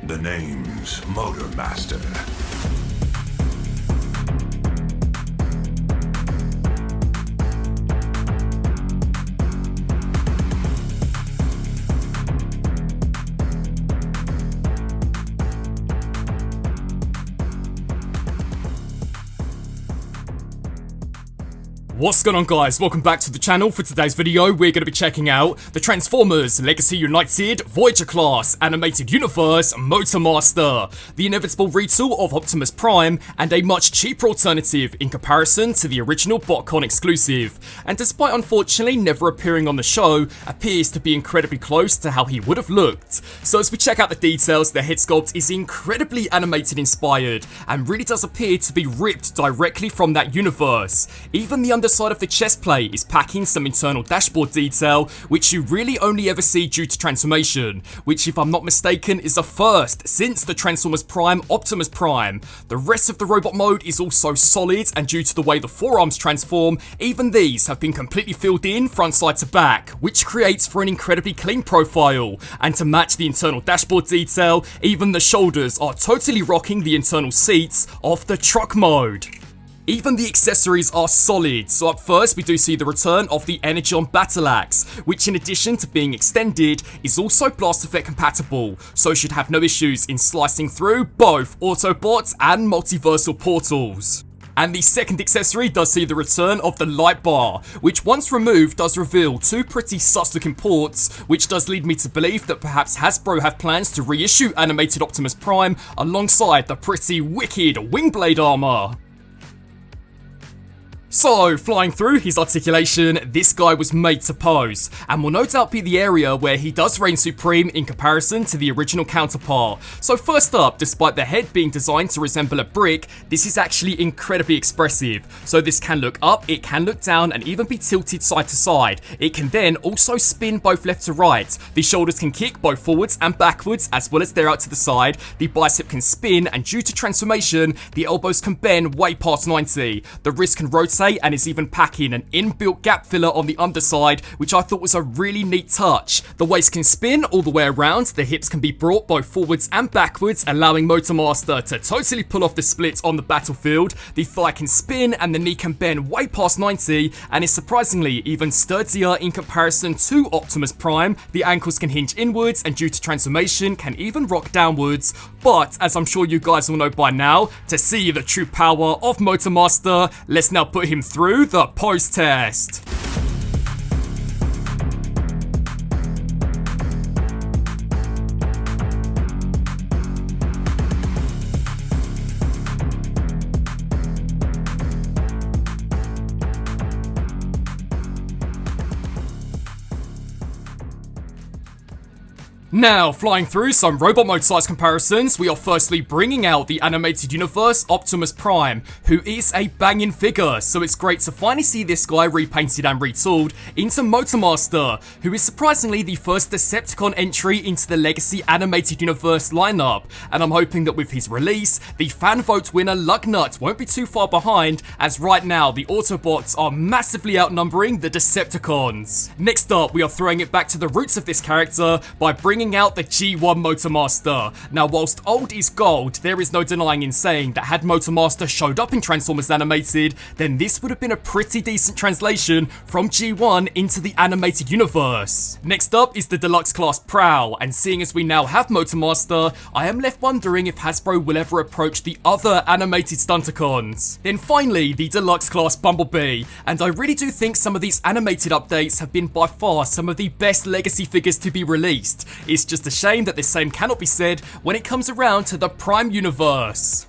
The name's Motormaster. What's going on, guys? Welcome back to the channel. For today's video, we're going to be checking out the Transformers Legacy United Voyager class animated universe Motormaster, the inevitable retool of Optimus Prime, and a much cheaper alternative in comparison to the original BotCon exclusive, and despite unfortunately never appearing on the show, appears to be incredibly close to how he would have looked. So as we check out the details, the head sculpt is incredibly animated inspired, and really does appear to be ripped directly from that universe. Even the underside of the chest plate is packing some internal dashboard detail, which you really only ever see due to transformation, which if I'm not mistaken is a first since the Transformers Prime Optimus Prime. The rest of the robot mode is also solid, and due to the way the forearms transform, even these have been completely filled in front side to back, which creates for an incredibly clean profile. And to match the internal dashboard detail, even the shoulders are totally rocking the internal seats of the truck mode. Even the accessories are solid, so up first we do see the return of the Energon Battle Axe, which in addition to being extended, is also blast effect compatible, so should have no issues in slicing through both Autobots and multiversal portals. And the second accessory does see the return of the light bar, which once removed does reveal two pretty sus looking ports, which does lead me to believe that perhaps Hasbro have plans to reissue animated Optimus Prime alongside the pretty wicked Wingblade armor. So, flying through his articulation, this guy was made to pose, and will no doubt be the area where he does reign supreme in comparison to the original counterpart. So first up, despite the head being designed to resemble a brick, this is actually incredibly expressive. So this can look up, it can look down, and even be tilted side to side. It can then also spin both left to right. The shoulders can kick both forwards and backwards, as well as they're out to the side. The bicep can spin, and due to transformation, the elbows can bend way past 90. The wrist can rotate, and is even packing an inbuilt gap filler on the underside, which I thought was a really neat touch. The waist can spin all the way around, the hips can be brought both forwards and backwards, allowing Motormaster to totally pull off the splits on the battlefield. The thigh can spin and the knee can bend way past 90, and is surprisingly even sturdier in comparison to Optimus Prime. The ankles can hinge inwards, and due to transformation can even rock downwards. But as I'm sure you guys all know by now, to see the true power of Motormaster, let's now put him through the pose test. Now, flying through some robot mode size comparisons, we are firstly bringing out the animated universe Optimus Prime, who is a banging figure, so it's great to finally see this guy repainted and retooled into Motormaster, who is surprisingly the first Decepticon entry into the Legacy animated universe lineup, and I'm hoping that with his release, the fan vote winner Lugnut won't be too far behind, as right now the Autobots are massively outnumbering the Decepticons. Next up, we are throwing it back to the roots of this character by bringing out the G1 Motormaster. Now, whilst old is gold, there is no denying in saying that had Motormaster showed up in Transformers Animated, then this would have been a pretty decent translation from G1 into the animated universe. Next up is the Deluxe Class Prowl, and seeing as we now have Motormaster, I am left wondering if Hasbro will ever approach the other animated Stunticons. Then finally, the Deluxe Class Bumblebee, and I really do think some of these animated updates have been by far some of the best Legacy figures to be released. It's just a shame that the same cannot be said when it comes around to the Prime universe.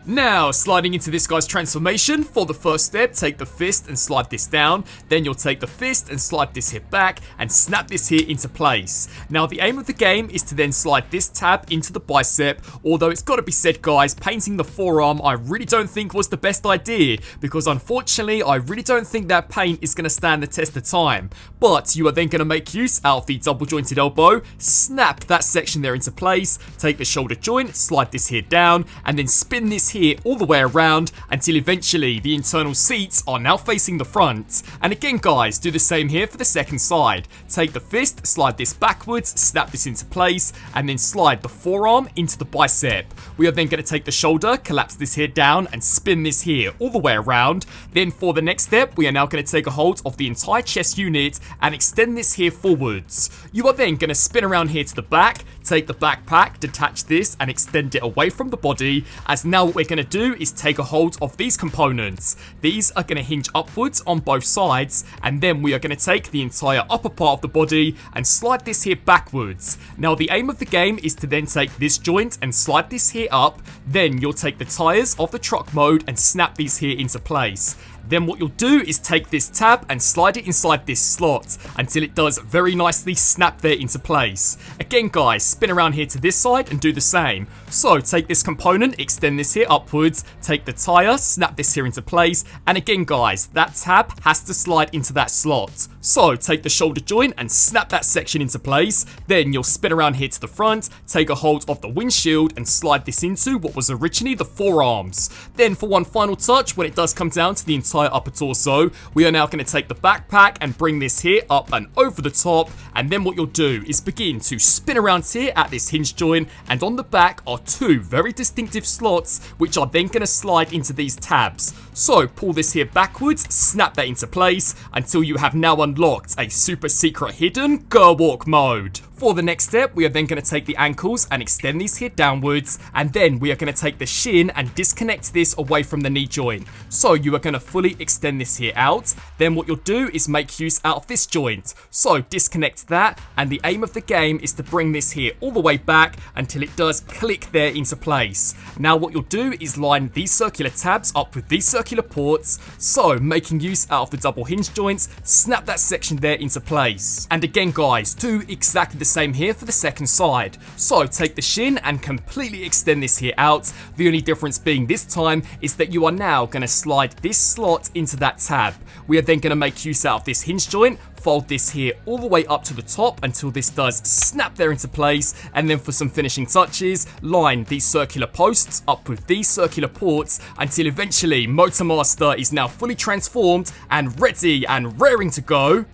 Now, sliding into this guy's transformation, for the first step, take the fist and slide this down, then you'll take the fist and slide this here back, and snap this here into place. Now, the aim of the game is to then slide this tab into the bicep, although it's gotta be said guys, painting the forearm I really don't think was the best idea, because unfortunately, I really don't think that paint is gonna stand the test of time. But you are then gonna make use out of the double jointed elbow, snap that section there into place, take the shoulder joint, slide this here down, and then spin this here here all the way around until eventually the internal seats are now facing the front. And again guys, do the same here for the second side. Take the fist, slide this backwards, snap this into place, and then slide the forearm into the bicep. We are then going to take the shoulder, collapse this here down, and spin this here all the way around. Then for the next step, we are now going to take a hold of the entire chest unit and extend this here forwards. You are then going to spin around here to the back, take the backpack, detach this, and extend it away from the body, as now what we're going to do is take a hold of these components. These are going to hinge upwards on both sides, and then we are going to take the entire upper part of the body and slide this here backwards. Now the aim of the game is to then take this joint and slide this here up, then you'll take the tyres of the truck mode and snap these here into place. Then what you'll do is take this tab and slide it inside this slot until it does very nicely snap there into place. Again guys, spin around here to this side and do the same. So take this component, extend this here upwards, take the tyre, snap this here into place, and again guys, that tab has to slide into that slot. So take the shoulder joint and snap that section into place, then you'll spin around here to the front, take a hold of the windshield and slide this into what was originally the forearms. Then for one final touch, when it does come down to the entire upper torso, we are now going to take the backpack and bring this here up and over the top, and then what you'll do is begin to spin around here at this hinge joint, and on the back are two very distinctive slots which are then going to slide into these tabs. So pull this here backwards, snap that into place until you have now unlocked a super secret hidden Gerwalk mode. For the next step, we are then going to take the ankles and extend these here downwards, and then we are going to take the shin and disconnect this away from the knee joint. So you are going to fully extend this here out. Then what you'll do is make use out of this joint. So disconnect that, and the aim of the game is to bring this here all the way back until it does click there into place. Now what you'll do is line these circular tabs up with these circular ports. So making use out of the double hinge joints, snap that section there into place. And again guys, do exactly the same here for the second side. So take the shin and completely extend this here out. The only difference being this time is that you are now going to slide this slot into that tab. We are then going to make use out of this hinge joint, fold this here all the way up to the top until this does snap there into place, and then for some finishing touches, line these circular posts up with these circular ports until eventually Motormaster is now fully transformed and ready and raring to go.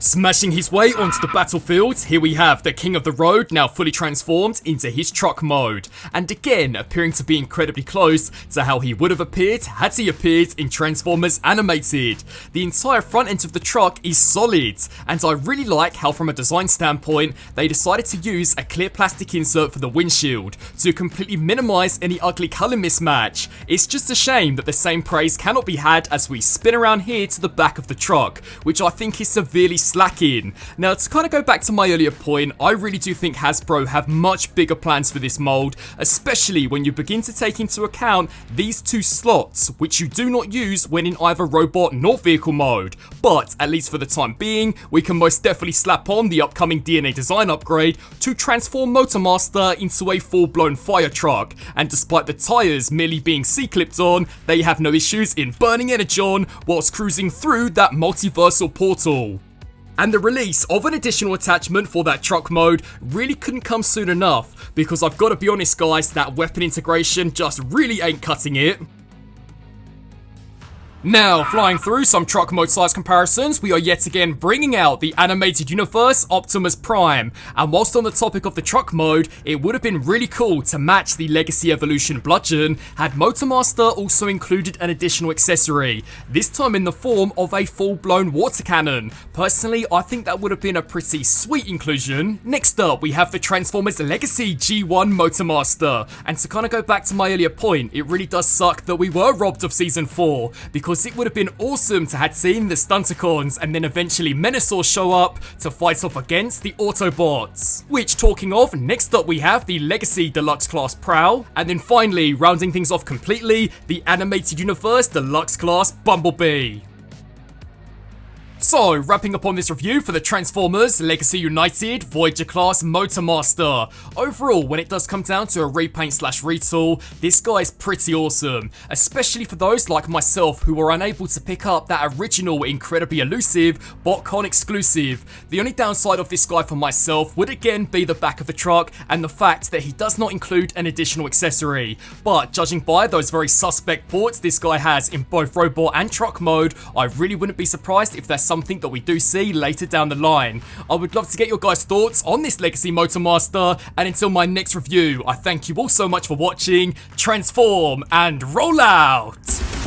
Smashing his way onto the battlefield, here we have the King of the Road now fully transformed into his truck mode, and again appearing to be incredibly close to how he would have appeared had he appeared in Transformers Animated. The entire front end of the truck is solid, and I really like how from a design standpoint they decided to use a clear plastic insert for the windshield to completely minimise any ugly colour mismatch. It's just a shame that the same praise cannot be had as we spin around here to the back of the truck, which I think is severely slacking. Now to kind of go back to my earlier point, I really do think Hasbro have much bigger plans for this mold, especially when you begin to take into account these two slots, which you do not use when in either robot nor vehicle mode. But at least for the time being, we can most definitely slap on the upcoming DNA design upgrade to transform Motormaster into a full-blown fire truck, and despite the tyres merely being C-clipped on, they have no issues in burning energon whilst cruising through that multiversal portal. And the release of an additional attachment for that truck mode really couldn't come soon enough, because I've got to be honest guys, that weapon integration just really ain't cutting it. Now, flying through some truck mode size comparisons, we are yet again bringing out the animated universe Optimus Prime, and whilst on the topic of the truck mode, it would have been really cool to match the Legacy Evolution bludgeon had Motormaster also included an additional accessory, this time in the form of a full-blown water cannon. Personally, I think that would have been a pretty sweet inclusion. Next up, we have the Transformers Legacy G1 Motormaster, and to kind of go back to my earlier point, it really does suck that we were robbed of Season 4, because it would have been awesome to have seen the Stunticons and then eventually Menasor show up to fight off against the Autobots. Which, talking of, next up we have the Legacy Deluxe Class Prowl, and then finally, rounding things off completely, the Animated Universe Deluxe Class Bumblebee. So, wrapping up on this review for the Transformers Legacy United Voyager class Motormaster. Overall, when it does come down to a repaint slash retool, this guy is pretty awesome, especially for those like myself who were unable to pick up that original incredibly elusive BotCon exclusive. The only downside of this guy for myself would again be the back of the truck and the fact that he does not include an additional accessory, but judging by those very suspect ports this guy has in both robot and truck mode, I really wouldn't be surprised if that's something that we do see later down the line. I would love to get your guys' thoughts on this Legacy Motormaster, and until my next review, I thank you all so much for watching. Transform and roll out!